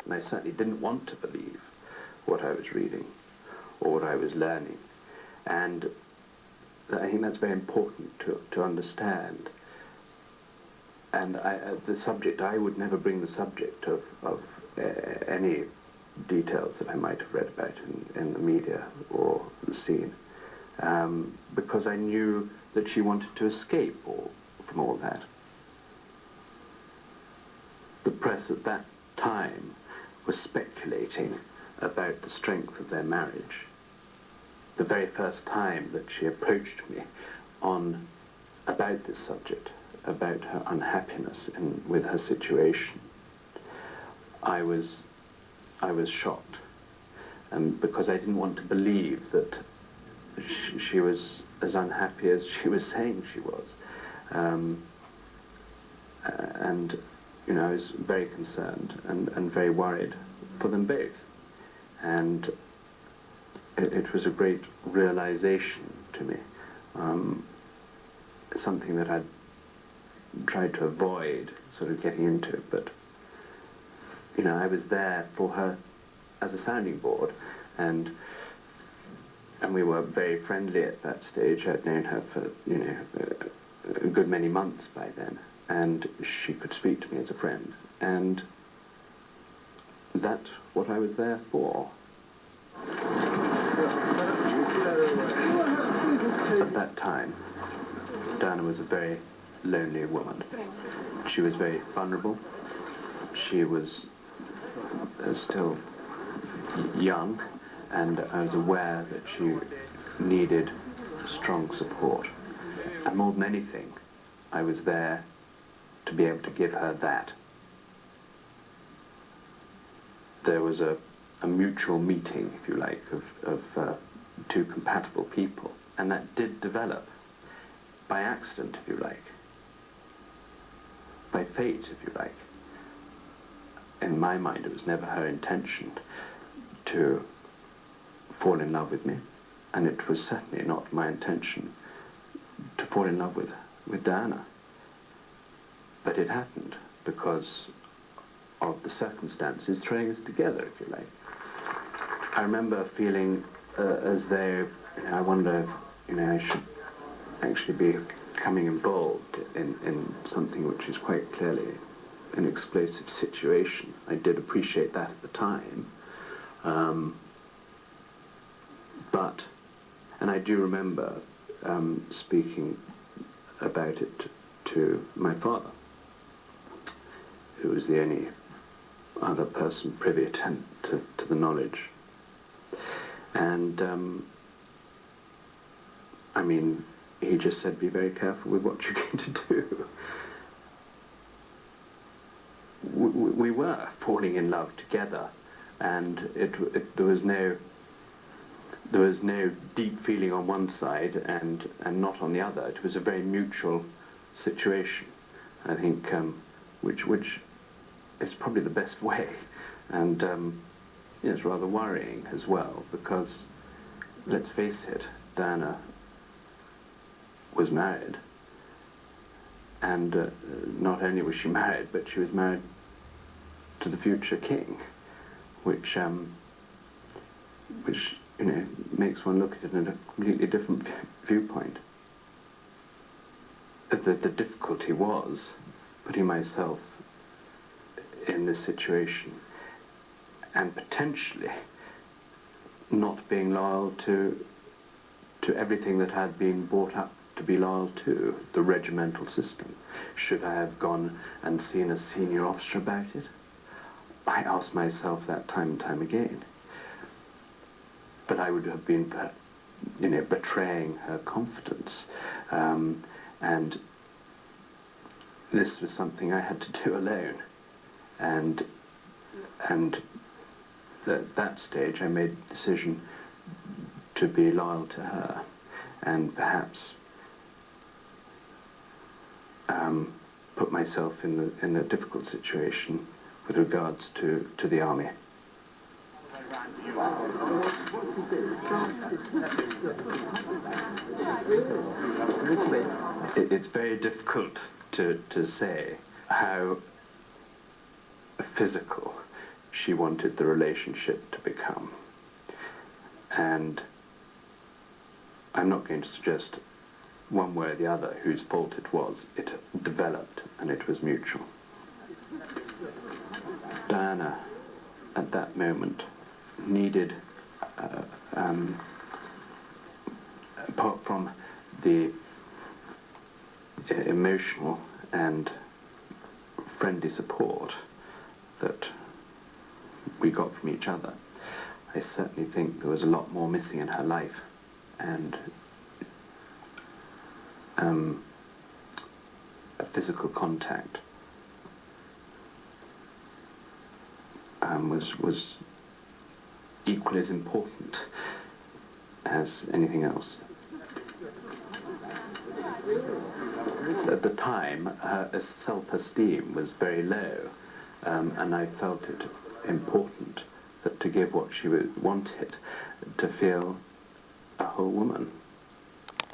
and I certainly didn't want to believe what I was reading or what I was learning. And I think that's very important to understand. And the subject, I would never bring the subject of any details that I might have read about in the media or the scene, because I knew that she wanted to escape from all that. The press at that time was speculating about the strength of their marriage. The very first time that she approached me about this subject, about her unhappiness with her situation, I was shocked, and because I didn't want to believe that she was as unhappy as she was saying she was, and I was very concerned and very worried for them both, and it was a great realization to me, something that I'd tried to avoid sort of getting into, but I was there for her as a sounding board, and we were very friendly at that stage. I'd known her for a good many months by then, and she could speak to me as a friend, and that's what I was there for. At that time, Diana was a very lonely woman. She was very vulnerable. She was still young, and I was aware that she needed strong support. And more than anything, I was there to be able to give her that. There was a mutual meeting, if you like, of two compatible people, and that did develop by accident, if you like, by fate, if you like. In my mind, it was never her intention to fall in love with me, and it was certainly not my intention to fall in love with Diana. But it happened because of the circumstances throwing us together, if you like. I remember feeling as though, I wonder if, I should actually be becoming involved in something which is quite clearly an explosive situation. I did appreciate that at the time. And I do remember speaking about it to my father, who was the only other person privy to the knowledge. And, he just said, be very careful with what you're going to do. We were falling in love together, and there was no deep feeling on one side and not on the other. It was a very mutual situation, I think, which is probably the best way, and it's rather worrying as well, because let's face it, Diana was married, and not only was she married, but she was married to the future king, which makes one look at it in a completely different viewpoint. The difficulty was putting myself in this situation and potentially not being loyal to everything that had been brought up to be loyal to, the regimental system. Should I have gone and seen a senior officer about it? I asked myself that time and time again. But I would have been, betraying her confidence. And this was something I had to do alone. And at that stage, I made the decision to be loyal to her, and perhaps put myself in a difficult situation with regards to the army. It's very difficult to say how physical she wanted the relationship to become. And I'm not going to suggest one way or the other whose fault it was. It developed and it was mutual. Diana, at that moment, needed, apart from the emotional and friendly support that we got from each other, I certainly think there was a lot more missing in her life, and a physical contact was equally as important as anything else. At the time, her self-esteem was very low, and I felt it important that to give what she wanted, to feel a whole woman.